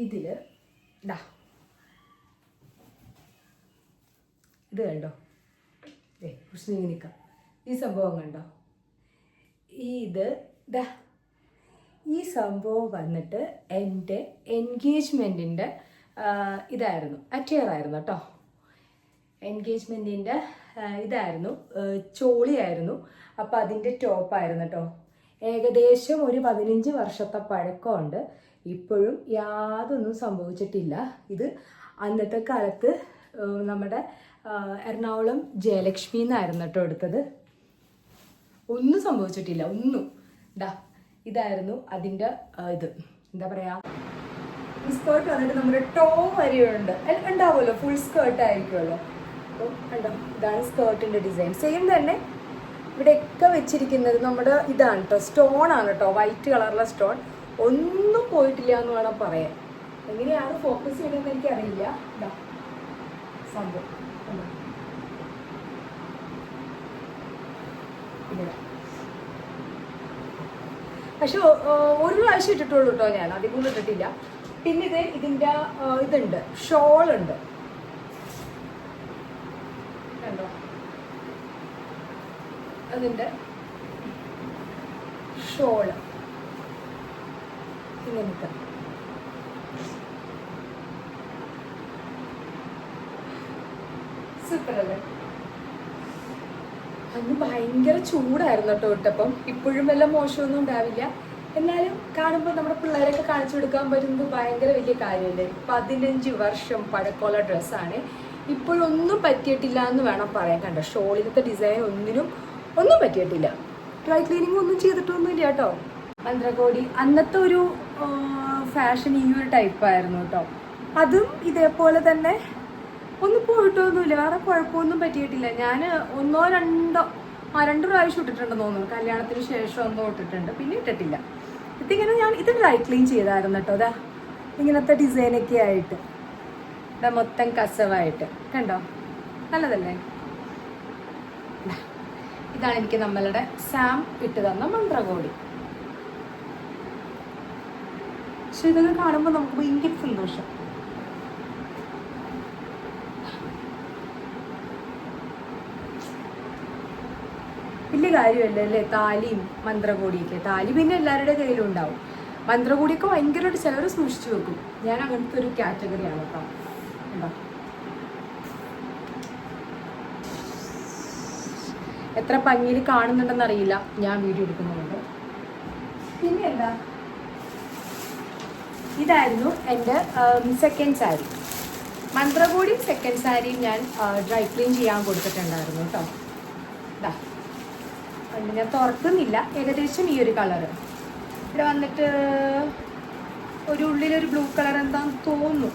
ഇതിൽ ഇത് കണ്ടോ, നീങ്ങി നിൽക്കാം. ഈ സംഭവം കണ്ടോ, ഈ സംഭവം വന്നിട്ട് എൻ്റെ എൻഗേജ്മെൻറ്റിൻ്റെ ഇതായിരുന്നു, അറ്റയർ ആയിരുന്നു കേട്ടോ. എൻഗേജ്മെൻറ്റിൻ്റെ ഇതായിരുന്നു, ചോളിയായിരുന്നു. അപ്പോൾ അതിൻ്റെ ടോപ്പായിരുന്നു കേട്ടോ. ഏകദേശം ഒരു 15 വർഷത്തെ പഴക്കമുണ്ട്. ഇപ്പോഴും യാതൊന്നും സംഭവിച്ചിട്ടില്ല. ഇത് അന്നത്തെ കാലത്ത് നമ്മുടെ എറണാകുളം ജയലക്ഷ്മി എന്നായിരുന്നു കേട്ടോ എടുത്തത്. ഒന്നും സംഭവിച്ചിട്ടില്ല, ഒന്നും. ഇതായിരുന്നു അതിൻ്റെ ഇത്, എന്താ പറയുക, ഈ സ്കേർട്ട് വന്നിട്ട് നമ്മുടെ ടോ വരെയുണ്ട്, ഉണ്ടാവുമല്ലോ, ഫുൾ സ്കേർട്ട് ആയിരിക്കുമല്ലോ. അപ്പം കണ്ടോ, ഇതാണ് സ്കേർട്ടിൻ്റെ ഡിസൈൻ. സെയിം തന്നെ ഇവിടെയൊക്കെ വെച്ചിരിക്കുന്നത് നമ്മുടെ ഇതാണ് കേട്ടോ, സ്റ്റോൺ ആണ് കേട്ടോ, വൈറ്റ് കളറിലെ സ്റ്റോൺ. ഒന്നും പോയിട്ടില്ല എന്ന് വേണം പറയാൻ. എങ്ങനെയാണ് ഫോക്കസ് ചെയ്യണമെന്ന് എനിക്കറിയില്ല. സംഭവം പക്ഷെ ഒരു പ്രാവശ്യം ഇട്ടിട്ടുള്ളൂ കേട്ടോ ഞാൻ, അധികം ഇട്ടിട്ടില്ല. പിന്നെ ഇതിൻ്റെ ഇതുണ്ട്, ഷോളുണ്ട് കണ്ടോ, അതിൻ്റെ ഷോള് ഇങ്ങനത്തെ. സൂപ്പർ അല്ലേ? അന്ന് ഭയങ്കര ചൂടായിരുന്നു കേട്ടോ ഇട്ടപ്പം. ഇപ്പോഴും വല്ല മോശമൊന്നും ഉണ്ടാവില്ല, എന്നാലും കാണുമ്പോൾ നമ്മുടെ പിള്ളേരൊക്കെ കാണിച്ചു കൊടുക്കാൻ പറ്റുന്നത് ഭയങ്കര വലിയ കാര്യമല്ലേ. 15 വർഷം പഴക്കമുള്ള ഡ്രസ്സാണ്. ഇപ്പോഴൊന്നും പറ്റിയിട്ടില്ല എന്ന് വേണം പറയാൻ. കണ്ടോ, ഷോളിലത്തെ ഡിസൈൻ ഒന്നും പറ്റിയിട്ടില്ല. ഡ്രൈ ക്ലീനിങ് ഒന്നും ചെയ്തിട്ടൊന്നുമില്ല കേട്ടോ. മന്ത്രകോടി അന്നത്തെ ഒരു ഫാഷൻ ഈ ഒരു ടൈപ്പായിരുന്നു കേട്ടോ. അതും ഇതേപോലെ തന്നെ ഒന്നും പോയിട്ടൊന്നുമില്ല, വേറെ കുഴപ്പമൊന്നും പറ്റിയിട്ടില്ല. ഞാൻ 2 പ്രാവശ്യം ഇട്ടിട്ടുണ്ടെന്ന് തോന്നുന്നു. കല്യാണത്തിന് ശേഷം ഒന്നും ഇട്ടിട്ടുണ്ട്, പിന്നെ ഇട്ടിട്ടില്ല. ഇതിങ്ങനെ ഇത് ഡ്രൈ ക്ലീൻ ചെയ്തായിരുന്നു കേട്ടോ. അതാ ഇങ്ങനത്തെ ഡിസൈനൊക്കെ ആയിട്ട്, ഇതാ മൊത്തം കസവായിട്ട് കണ്ടോ, നല്ലതല്ലേ? ഇതാണ് എനിക്ക് നമ്മളുടെ സാം ഇട്ട് തന്ന മന്ത്രകോടി. പക്ഷെ ഇതൊക്കെ കാണുമ്പോൾ നമുക്ക് ഭയങ്കര സന്തോഷം. വലിയ കാര്യമല്ലേ അല്ലേ താലിയും മന്ത്രകോടിയൊക്കെ. താലി പിന്നെ എല്ലാവരുടെ കയ്യിലും ഉണ്ടാവും. മന്ത്രകോടിയൊക്കെ ഭയങ്കരമായിട്ട് ചിലർ സൂക്ഷിച്ചു വെക്കും. ഞാൻ അങ്ങനത്തെ ഒരു കാറ്റഗറിയാണ് കേട്ടോ. എന്താ എത്ര ഭംഗിയിൽ കാണുന്നുണ്ടെന്ന് അറിയില്ല ഞാൻ വീഡിയോ എടുക്കുന്നുണ്ട്. പിന്നെ എന്താ ഇതായിരുന്നു എൻ്റെ സെക്കൻഡ് സാരി. മന്ത്രകൂടിയും സെക്കൻഡ് സാരിയും ഞാൻ ഡ്രൈ ക്ലീൻ ചെയ്യാൻ കൊടുത്തിട്ടുണ്ടായിരുന്നു കേട്ടോ. ഇതാ ഞാൻ തുറക്കുന്നില്ല. ഏകദേശം ഈ ഒരു കളറ് ഇവിടെ വന്നിട്ട് ഒരു ഉള്ളിലൊരു ബ്ലൂ കളർ എന്താന്ന് തോന്നുന്നു.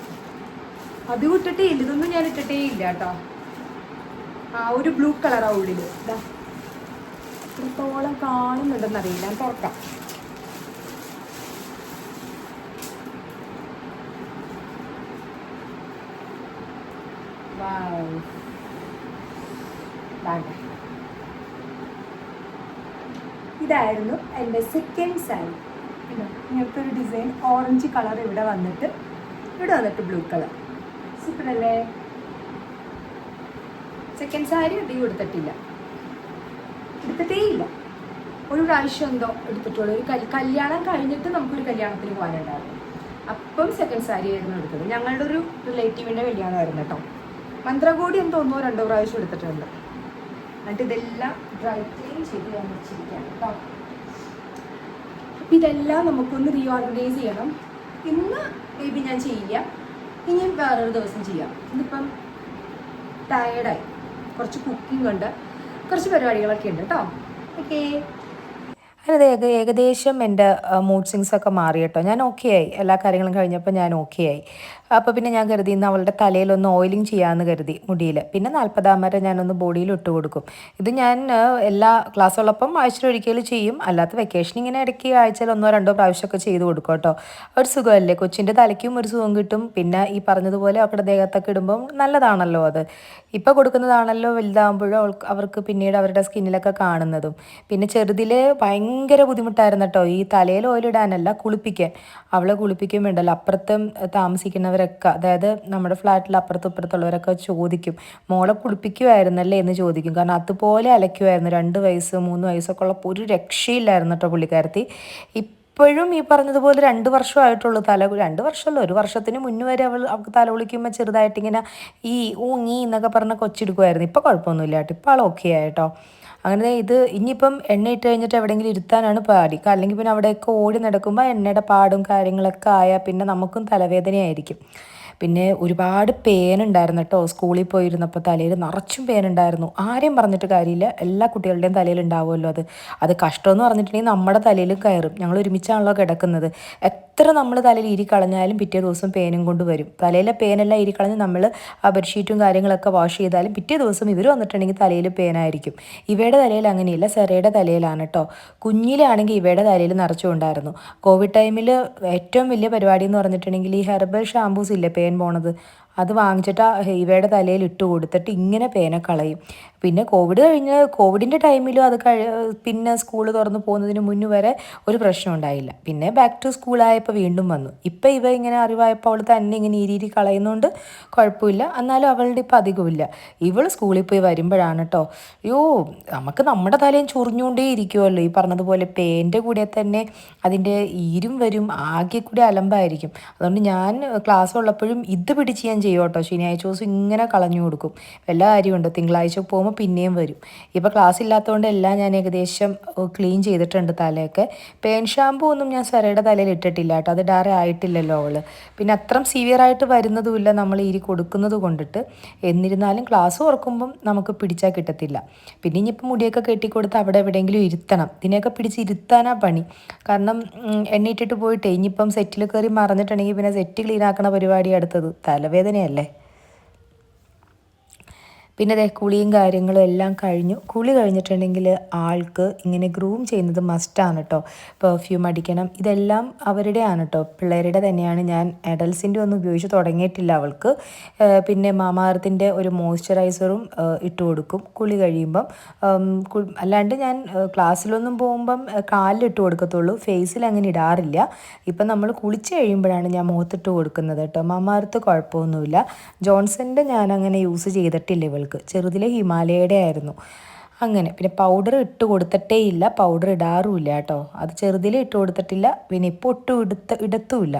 അത് ഇട്ടിട്ടേ ഇല്ല, ഇതൊന്നും ഞാൻ ഇട്ടിട്ടേ ഇല്ല കേട്ടോ. ഒരു ബ്ലൂ കളറാണ് ഉള്ളിൽ. ഇതാ എത്രത്തോളം കാണുന്നുണ്ടെന്നറിയില്ല, ഞാൻ തുറക്കാം. ഇതായിരുന്നു എൻ്റെ സെക്കൻഡ് സാരി. ഇങ്ങനത്തെ ഒരു ഡിസൈൻ, ഓറഞ്ച് കളർ ഇവിടെ വന്നിട്ട് ബ്ലൂ കളർ. സൂപ്പറല്ലേ? സെക്കൻഡ് സാരി അധികം എടുത്തിട്ടില്ല, എടുത്തിട്ടേയില്ല. ഒരു പ്രാവശ്യം എന്തോ എടുത്തിട്ടുള്ളൂ. ഒരു കല്യാണം കഴിഞ്ഞിട്ട് നമുക്കൊരു കല്യാണത്തിന് പോകാനുണ്ടായിരുന്നു. അപ്പം സെക്കൻഡ് സാരി ആയിരുന്നു എടുത്തത്. ഞങ്ങളുടെ ഒരു റിലേറ്റീവിൻ്റെ കല്യാണമായിരുന്നു കേട്ടോ. മന്ത്രകോടി എന്ന് തോന്നുന്നു 2 പ്രാവശ്യം എടുത്തിട്ടുണ്ട്. എന്നിട്ട് ഇതെല്ലാം ഡ്രൈ ക്ലീൻ ചെയ്ത് ഞാൻ വെച്ചിരിക്കുകയാണ് കേട്ടോ. അപ്പം ഇതെല്ലാം നമുക്കൊന്ന് റീഓർഗനൈസ് ചെയ്യണം. ഇന്ന് മേ ബി ഞാൻ ചെയ്യില്ല, ഇനിയും വേറൊരു ദിവസം ചെയ്യാം. ഇന്നിപ്പം ടയേർഡായി, കുറച്ച് കുക്കിംഗ് ഉണ്ട്, കുറച്ച് പരിപാടികളൊക്കെ ഉണ്ട് കേട്ടോ. ഓക്കേ, അത് ഏകദേശം എൻ്റെ മൂഡ് സ്വിങ്സൊക്കെ മാറി കേട്ടോ. ഞാൻ ഓക്കെ ആയി, എല്ലാ കാര്യങ്ങളും കഴിഞ്ഞപ്പോൾ ഞാൻ ഓക്കെ ആയി. അപ്പോൾ പിന്നെ ഞാൻ കരുതി ഇന്ന് അവളുടെ തലയിലൊന്ന് ഓയിലിംഗ് ചെയ്യാമെന്ന് കരുതി മുടിയിൽ. പിന്നെ 40 വരെ ഞാനൊന്ന് ബോഡിയിൽ ഇട്ട് കൊടുക്കും. ഇത് ഞാൻ എല്ലാ ക്ലാസ്സുള്ളപ്പം ആഴ്ചയിലൊരിക്കൽ ചെയ്യും. അല്ലാത്ത വെക്കേഷൻ ഇങ്ങനെ ഇടയ്ക്ക് ആഴ്ചയിൽ 1-2 പ്രാവശ്യമൊക്കെ ചെയ്ത് കൊടുക്കും കേട്ടോ. ഒരു സുഖമല്ലേ, കൊച്ചിൻ്റെ തലയ്ക്കും ഒരു സുഖം കിട്ടും. പിന്നെ ഈ പറഞ്ഞതുപോലെ അവരുടെ ദേഹത്തൊക്കെ ഇടുമ്പം നല്ലതാണല്ലോ അത്. ഇപ്പോൾ കൊടുക്കുന്നതാണല്ലോ വലുതാകുമ്പോഴും അവർക്ക് പിന്നീട് അവരുടെ സ്കിന്നിലൊക്കെ കാണുന്നതും. പിന്നെ ചെറുതിൽ ഭയങ്കര ബുദ്ധിമുട്ടായിരുന്നു കേട്ടോ, ഈ തലയിൽ ഓയിലിടാനല്ല, കുളിപ്പിക്കാൻ. അവളെ കുളിപ്പിക്കാൻ വേണ്ടല്ലോ, അപ്പുറത്ത് താമസിക്കുന്നവരൊക്കെ, അതായത് നമ്മുടെ ഫ്ലാറ്റിൽ അപ്പുറത്തും ഇപ്പുറത്തുള്ളവരൊക്കെ ചോദിക്കും, മോളെ കുളിപ്പിക്കുമായിരുന്നല്ലേ എന്ന് ചോദിക്കും. കാരണം അതുപോലെ അലയ്ക്കുമായിരുന്നു. 2 വയസ്സ് 3 വയസ്സൊക്കെ ഉള്ളപ്പോൾ ഒരു രക്ഷയില്ലായിരുന്നു കേട്ടോ പുള്ളിക്കാരത്തി. ഇപ്പോഴും ഈ പറഞ്ഞതുപോലെ 2 വർഷമായിട്ടുള്ളൂ. 2 വർഷമല്ല, 1 വർഷത്തിന് മുന്നേ വരെ അവൾക്ക് തല കുളിക്കുമ്പോൾ ചെറുതായിട്ടിങ്ങനെ ഈ ഊങ്ങി എന്നൊക്കെ പറഞ്ഞ് കൊച്ചെടുക്കുമായിരുന്നു. ഇപ്പോൾ കുഴപ്പമൊന്നുമില്ല കേട്ടോ, ഇപ്പോൾ ആൾ ഓക്കെ ആയിട്ടോ. അങ്ങനെ ഇത് ഇനിയിപ്പം എണ്ണ ഇട്ട് കഴിഞ്ഞിട്ട് എവിടെയെങ്കിലും ഇരുത്താനാണ് പാടി. അല്ലെങ്കിൽ പിന്നെ അവിടെയൊക്കെ ഓടി നടക്കുമ്പോൾ എണ്ണയുടെ പാടും കാര്യങ്ങളൊക്കെ ആയാൽ പിന്നെ നമുക്കും തലവേദനയായിരിക്കും. പിന്നെ ഒരുപാട് പേനുണ്ടായിരുന്നു കേട്ടോ. സ്കൂളിൽ പോയിരുന്നപ്പോൾ തലയിൽ നിറച്ചും പേനുണ്ടായിരുന്നു. ആരെയും പറഞ്ഞിട്ട് കാര്യമില്ല, എല്ലാ കുട്ടികളുടെയും തലയിൽ ഉണ്ടാവുമല്ലോ അത് കഷ്ടമെന്ന് പറഞ്ഞിട്ടുണ്ടെങ്കിൽ നമ്മുടെ തലയിൽ കയറും. ഞങ്ങൾ ഒരുമിച്ചാണല്ലോ കിടക്കുന്നത്. എത്ര നമ്മൾ തലയിൽ ഇരിക്കളഞ്ഞാലും പിറ്റേ ദിവസം പേനും കൊണ്ട് വരും. തലയിലെ പേനെല്ലാം ഇരിക്കളഞ്ഞ് നമ്മൾ ആ ബെഡ്ഷീറ്റും കാര്യങ്ങളൊക്കെ വാഷ് ചെയ്താലും പിറ്റേ ദിവസം ഇവർ വന്നിട്ടുണ്ടെങ്കിൽ തലയിൽ പേനായിരിക്കും. ഇവയുടെ തലയിൽ അങ്ങനെയില്ല, സെറയുടെ തലയിലാണ് കേട്ടോ. കുഞ്ഞിലാണെങ്കിൽ ഇവയുടെ തലയിൽ നിറച്ചുകൊണ്ടായിരുന്നു. കോവിഡ് ടൈമിൽ ഏറ്റവും വലിയ പരിപാടി എന്ന് പറഞ്ഞിട്ടുണ്ടെങ്കിൽ ഈ ഹെർബൽ ഷാമ്പൂസ് ഇല്ലേ പേൻ പോണത്, അത് വാങ്ങിച്ചിട്ട് ഇവയുടെ തലയിൽ ഇട്ട് കൊടുത്തിട്ട് ഇങ്ങനെ പേന കളയും. പിന്നെ കോവിഡിൻ്റെ ടൈമിലും അത് പിന്നെ സ്കൂൾ തുറന്ന് പോകുന്നതിന് മുന്നേ വരെ ഒരു പ്രശ്നം ഉണ്ടായില്ല. പിന്നെ ബാക്ക് ടു സ്കൂളായപ്പോൾ വീണ്ടും വന്നു. ഇപ്പം ഇവ ഇങ്ങനെ അറിവായപ്പോൾ അവൾ തന്നെ ഇങ്ങനെ ഇരി കളയുന്നതുകൊണ്ട് കുഴപ്പമില്ല. എന്നാലും അവളുടെ ഇപ്പം അധികമില്ല. ഇവൾ സ്കൂളിൽ പോയി വരുമ്പോഴാണ് കേട്ടോ, അയ്യോ നമുക്ക് നമ്മുടെ തലയും ചൊറിഞ്ഞുകൊണ്ടേ ഇരിക്കുമല്ലോ. ഈ പറഞ്ഞതുപോലെ പേൻ്റെ കൂടെ തന്നെ അതിൻ്റെ ഈരും വരും, ആകെ കൂടി അലമ്പായിരിക്കും. അതുകൊണ്ട് ഞാൻ ക്ലാസ് ഉള്ളപ്പോഴും ഇത് പിടിച്ച് ഞാൻ ചെയ്യും കേട്ടോ. ശനിയാഴ്ച ദിവസം ഇങ്ങനെ കളഞ്ഞു കൊടുക്കും. വല്ല കാര്യമുണ്ട്, തിങ്കളാഴ്ച പോകുമ്പോൾ പിന്നെയും വരും. ഇപ്പോൾ ക്ലാസ് ഇല്ലാത്തതുകൊണ്ട് എല്ലാം ഞാൻ ഏകദേശം ക്ലീൻ ചെയ്തിട്ടുണ്ട് തലയൊക്കെ. പേൻ ഷാമ്പൂ ഒന്നും ഞാൻ സെറയുടെ തലയിൽ ഇട്ടിട്ടില്ല കേട്ടോ, അത് ഡയറി ആയിട്ടില്ലല്ലോ അവൾ. പിന്നെ അത്രയും സിവിയറായിട്ട് വരുന്നതുമില്ല നമ്മൾ ഇരി കൊടുക്കുന്നത് കൊണ്ടിട്ട്. എന്നിരുന്നാലും ക്ലാസ് തുറക്കുമ്പം നമുക്ക് പിടിച്ചാൽ കിട്ടത്തില്ല. പിന്നെ ഇനിയിപ്പോൾ മുടിയൊക്കെ കെട്ടിക്കൊടുത്ത് അവിടെ എവിടെയെങ്കിലും ഇരുത്തണം. ഇതിനെയൊക്കെ പിടിച്ച് ഇരുത്താനാ പണി. കാരണം എണ്ണയിട്ടിട്ട് പോയിട്ടേ ഇനിയിപ്പം സെറ്റിൽ കയറി മറന്നിട്ടുണ്ടെങ്കിൽ പിന്നെ സെറ്റ് ക്ലീൻ ആക്കണ പരിപാടി അടുത്തത് തലവേദനയല്ലേ. പിന്നെ അതേ കുളിയും കാര്യങ്ങളും എല്ലാം കഴിഞ്ഞു. കുളി കഴിഞ്ഞിട്ടുണ്ടെങ്കിൽ ആൾക്ക് ഇങ്ങനെ ഗ്രൂം ചെയ്യുന്നത് മസ്റ്റാണ് കേട്ടോ. പെർഫ്യൂം അടിക്കണം, ഇതെല്ലാം അവരുടെയാണ് കേട്ടോ, പിള്ളേരുടെ തന്നെയാണ്. ഞാൻ അഡൽസിൻ്റെ ഒന്നും ഉപയോഗിച്ച് തുടങ്ങിയിട്ടില്ല അവൾക്ക്. പിന്നെ മാമാർത്തിൻ്റെ ഒരു മോയ്സ്ചറൈസറും ഇട്ട് കൊടുക്കും കുളി കഴിയുമ്പം. അല്ലാണ്ട് ഞാൻ ക്ലാസ്സിലൊന്നും പോകുമ്പം കാലിലിട്ട് കൊടുക്കത്തുള്ളൂ, ഫേസിൽ അങ്ങനെ ഇടാറില്ല. ഇപ്പം നമ്മൾ കുളിച്ച് കഴിയുമ്പോഴാണ് ഞാൻ മുഖത്തിട്ട് കൊടുക്കുന്നത് കേട്ടോ. മാമാർത്ത് കുഴപ്പമൊന്നുമില്ല. ജോൺസൻ്റെ ഞാൻ അങ്ങനെ യൂസ് ചെയ്തിട്ടില്ല ഇവൾക്ക്. ചെറുതിലെ ഹിമാലയയുടെ ആയിരുന്നു. അങ്ങനെ പിന്നെ പൗഡർ ഇട്ട് കൊടുത്തിട്ടേ ഇല്ല, പൗഡർ ഇടാറുമില്ല കേട്ടോ. അത് ചെറുതിലെ ഇട്ട് കൊടുത്തിട്ടില്ല, പിന്നെ ഇപ്പോൾ ഒട്ടും ഇടത്തുമില്ല.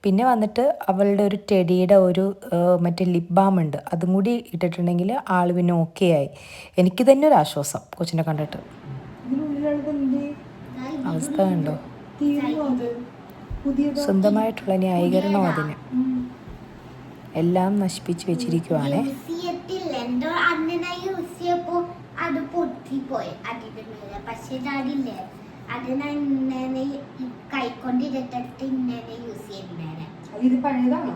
പിന്നെ വന്നിട്ട് അവളുടെ ഒരു ടെഡിയുടെ ഒരു മറ്റേ ലിപ് ബാം ഉണ്ട്, അതും കൂടി ഇട്ടിട്ടുണ്ടെങ്കിൽ ആൾ പിന്നെ ഓക്കെ ആയി. എനിക്ക് തന്നെ ഒരു ആശ്വാസം കൊച്ചിനെ കണ്ടിട്ട്. അവസ്ഥ കണ്ടോ? സ്വന്തമായിട്ടുള്ള ന്യായീകരണം അതിന് എല്ലാം നശിപ്പിച്ച് വെച്ചിരിക്കുവാണ്. എന്തോ അന്ന് യൂസ് ചെയ്യപ്പോ അത് പൊട്ടിപ്പോയി അതിന്റെ മേലെ. പക്ഷെ ഇതാടില്ലേ, അത് ഞാൻ ഇങ്ങനെ കൈക്കൊണ്ടിട്ട് ഇങ്ങനെ യൂസ് ചെയ്യുന്നേനെ. ഇത് പഴയതാണോ?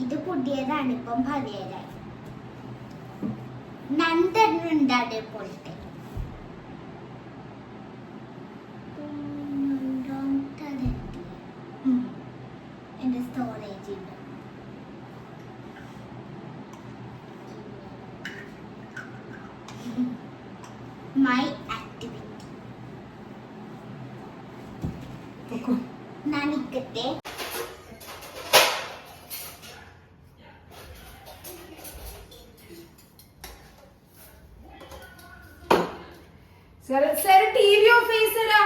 ഇത് പുതിയതാണ്, ഇപ്പം പഴയതായി. നണ്ടെണ്ണുണ്ട് അതേപോലത്തെ. എന്റെ സ്റ്റോറേജ് ഉണ്ട്. My activity. നാണിക്കട്ടെ. ടിവി ഓഫ് ചെയ്തരാ.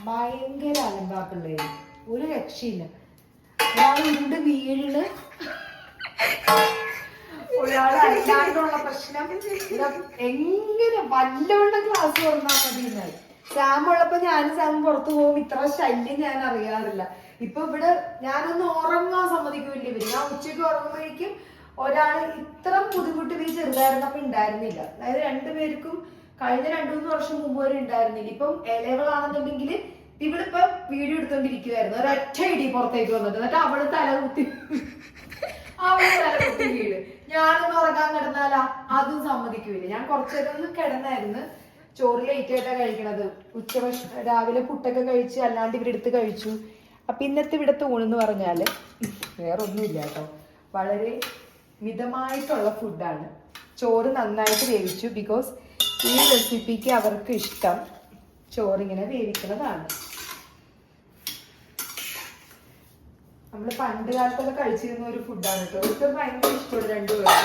ഭയങ്കര അലമ്പാപ്പിള്ളേര്, ഒരു രക്ഷയില്ല. ഒരാൾ ഉരുണ്ട് വീഴില്, ഒരാളല്ലാണ്ടുള്ള പ്രശ്നം. എങ്ങനെ വല്ലവണ്ണം ക്ലാസ് തുറന്നാൽ മതി എന്നായി. സാം ഉള്ളപ്പോ ഞാനും സാമും പുറത്തു പോകും, ഇത്ര ശല്യം ഞാൻ അറിയാറില്ല. ഇപ്പൊ ഇവിടെ ഞാനൊന്ന് ഉറങ്ങാൻ സമ്മതിക്കൂല്ല ഇവര്. ഞാൻ ഉച്ചയ്ക്ക് ഉറങ്ങുമ്പോഴേക്കും ഒരാൾ ഇത്ര ബുദ്ധിമുട്ട് ഈ ചെറുതായിരുന്നപ്പോ ഉണ്ടായിരുന്നില്ല. അതായത് രണ്ടുപേർക്കും കഴിഞ്ഞ 2-3 വർഷം മുമ്പ് വരെ ഉണ്ടായിരുന്നില്ല. ഇപ്പം ഇലകളാണെന്നുണ്ടെങ്കിൽ ഇവളിപ്പൊ വീഡിയോ എടുത്തോണ്ടിരിക്കുവായിരുന്നു, ഒരൊറ്റ ഇടി പുറത്തേക്ക് വന്നിട്ട്. എന്നിട്ട് അവള് തലകുത്തി വീട്. ഞാനൊന്ന് ഉറങ്ങാൻ കിടന്നാലാ അതും സമ്മതിക്കൂല. ഞാൻ കുറച്ചേരം ഒന്ന് കിടന്നായിരുന്നു. ചോറ് ലേറ്റ് ആയിട്ടാണ് കഴിക്കണത്. രാവിലെ പുട്ടൊക്കെ കഴിച്ച് അല്ലാണ്ട് ഇവരെടുത്ത് കഴിച്ചു. അപ്പൊ ഇന്നത്തെ ഇവിടുത്തെ ഊണെന്ന് പറഞ്ഞാല് വേറെ ഒന്നുമില്ല കേട്ടോ, വളരെ മിതമായിട്ടുള്ള ഫുഡാണ്. ചോറ് നന്നായിട്ട് വേവിച്ചു. ബിക്കോസ് ഈ റെസിപ്പിക്ക് അവർക്ക് ഇഷ്ടം ചോറിങ്ങനെ വേവിക്കുന്നതാണ്. നമ്മൾ പണ്ട് കാലത്തൊക്കെ കഴിച്ചിരുന്ന ഒരു ഫുഡാണ് കേട്ടോ. ഇവർക്ക് ഭയങ്കര ഇഷ്ടമുള്ള രണ്ടുപേരും.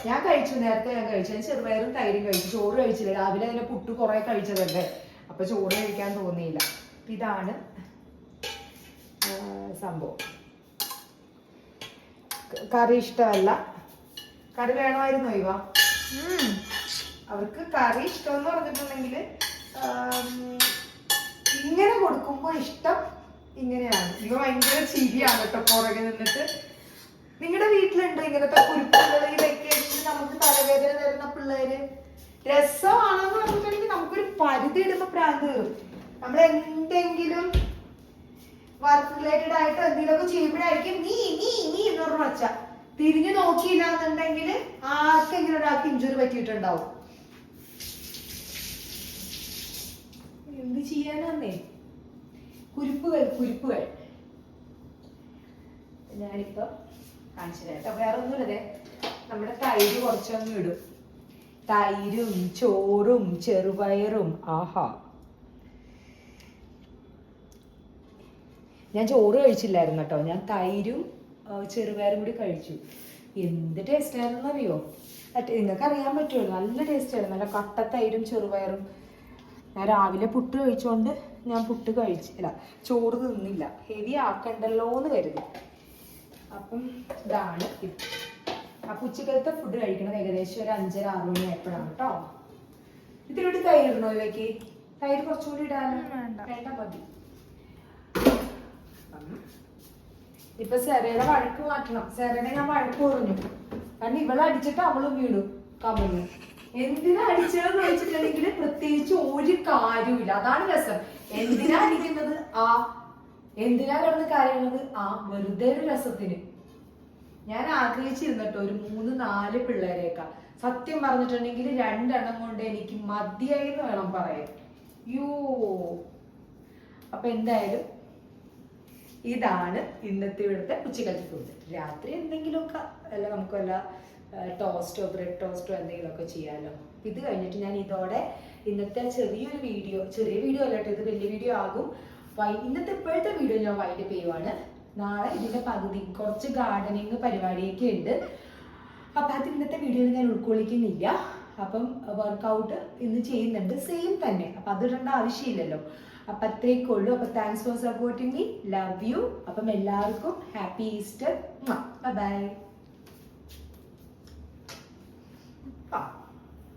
ഞാൻ കഴിച്ചു, നേരത്തെ ഞാൻ കഴിച്ചു. ഞാൻ ചെറുപയറും തൈരും കഴിച്ചു, ചോറ് കഴിച്ചില്ല. രാവിലെ അതിനെ പുട്ട് കുറെ കഴിച്ചതല്ലേ, അപ്പൊ ചോറ് കഴിക്കാൻ തോന്നിയില്ല. ഇതാണ് സംഭവം. കറി ഇഷ്ടമല്ല. കറി വേണമായിരുന്നോ ഇവ? അവർക്ക് കറി ഇഷ്ടമെന്ന് പറഞ്ഞിട്ടുണ്ടെങ്കിൽ ഇങ്ങനെ കൊടുക്കുമ്പോ ഇഷ്ടം ഇങ്ങനെയാണ്. ഇവ ഭയങ്കര ചിരിയാണ് കേട്ടോ പുറകെ നിന്നിട്ട്. നിങ്ങളുടെ വീട്ടിലുണ്ടോ ഇങ്ങനത്തെ കുരുപ്പുകൾ? ഈ വെക്കേഷനിൽ നമുക്ക് തലവേദന തരുന്ന പിള്ളേര് രസമാണെന്ന് പറഞ്ഞിട്ടുണ്ടെങ്കിൽ നമുക്കൊരു പരിധി ഇടുമ്പോ പ്രാന്ത് കയറും. നമ്മൾ എന്തെങ്കിലും വർക്ക് റിലേറ്റഡ് ആയിട്ട് എന്തെങ്കിലുമൊക്കെ ചെയ്യുമ്പോഴായിരിക്കും നീ നീ നീ എന്ന് പറഞ്ഞ വച്ച. തിരിഞ്ഞു നോക്കിയില്ല എന്നുണ്ടെങ്കിൽ ആർക്കെങ്കിലും ഒരാൾക്ക് ഇഞ്ചുറി പറ്റിയിട്ടുണ്ടാവും. എന്ത് ചെയ്യാനാന്നേ, കുരുപ്പുകൾ ഞാനിപ്പോ കാണിച്ചു തരാം. വേറെ ഒന്നുമില്ലേ, നമ്മുടെ തൈര് കുറച്ചൊന്നും ഇടും. തൈരും ചോറും ചെറുപയറും. ആഹാ, ഞാൻ ചോറ് കഴിച്ചില്ലായിരുന്നു കേട്ടോ. ഞാൻ തൈരും ചെറുപയറും കൂടി കഴിച്ചു. എന്ത് ടേസ്റ്റ് ആയിരുന്നു അറിയോ? നിങ്ങൾക്ക് അറിയാൻ പറ്റുമല്ലോ, നല്ല ടേസ്റ്റ് ആയിരുന്നു. നല്ല കട്ട തൈരും ചെറുപയറും. ഞാൻ രാവിലെ പുട്ട് കഴിച്ചോണ്ട് ഞാൻ പുട്ട് കഴിച്ചില്ല, ചോറ് തിന്നില്ല. ഹെവി ആക്കണ്ടല്ലോ എന്ന് കരുതി. അപ്പം ഇതാണ്. അപ്പൊ ഉച്ചക്കലത്തെ ഫുഡ് കഴിക്കണത് ഏകദേശം ഒരു 5:30-6 മണി ആയപ്പോഴാണ് കേട്ടോ. ഇതിലൂടെ തൈര് ഇടണോ ഇവയ്ക്ക്? തൈര് കുറച്ചുകൂടി ഇടാനോ? വേണ്ട, മതി. ഇപ്പൊ സെറയുടെ വഴക്ക് മാറ്റണം. സെറയുടെ ഞാൻ വഴക്ക് പറഞ്ഞു, കാരണം ഇവളെ അടിച്ചിട്ട് അവളും വീണു കമ്മഞ്ഞു. എന്തിനാ അടിച്ചതെന്ന് ചോദിച്ചിട്ടുണ്ടെങ്കിൽ പ്രത്യേകിച്ച് ഒരു കാര്യമില്ല. അതാണ് രസം. എന്തിനാ അടിക്കുന്നത്? എന്തിനാ കിടന്ന് കാര്യമുള്ളത്? വെറുതെ ഒരു രസത്തിന്. ഞാൻ ആഗ്രഹിച്ചിരുന്നിട്ടോ ഒരു 3-4 പിള്ളേരേക്കാ. സത്യം പറഞ്ഞിട്ടുണ്ടെങ്കിൽ 2 എണ്ണം കൊണ്ട് എനിക്ക് മതിയായി എന്ന് വേണം പറയാൻ. അപ്പൊ എന്തായാലും ഇതാണ് ഇന്നത്തെ ഇവിടുത്തെ ഉച്ചക്കലത്തെ ഫുഡ്. രാത്രി എന്തെങ്കിലുമൊക്കെ അല്ല, നമുക്ക് വല്ല ടോസ്റ്റോ ബ്രെഡ് ടോസ്റ്റോ എന്തെങ്കിലുമൊക്കെ ചെയ്യാമല്ലോ. ഇത് കഴിഞ്ഞിട്ട് ഞാൻ ഇതോടെ ഇന്നത്തെ ചെറിയ വീഡിയോ അല്ല കേട്ടോ, ഇത് വലിയ വീഡിയോ ആകും. ഇന്നത്തെ ഇപ്പോഴത്തെ വീഡിയോ ഞാൻ വൈൻഡപ്പ് ചെയ്യുവാണ്. നാളെ ഇതിന്റെ പകുതി കുറച്ച് ഗാർഡനിങ് പരിപാടിയൊക്കെ ഉണ്ട്. അപ്പം അത് ഇന്നത്തെ വീഡിയോയിൽ ഞാൻ ഉൾക്കൊള്ളിക്കുന്നില്ല. അപ്പം വർക്കൗട്ട് ഇന്ന് ചെയ്യുന്നുണ്ട്, സെയിം തന്നെ. അപ്പം അതിടേണ്ട ആവശ്യമില്ലല്ലോ. അപ്പം അത്രയൊക്കെ. അപ്പം thanks for supporting me. Love you. അപ്പം എല്ലാവർക്കും ഹാപ്പി ഈസ്റ്റർ. Bye bye.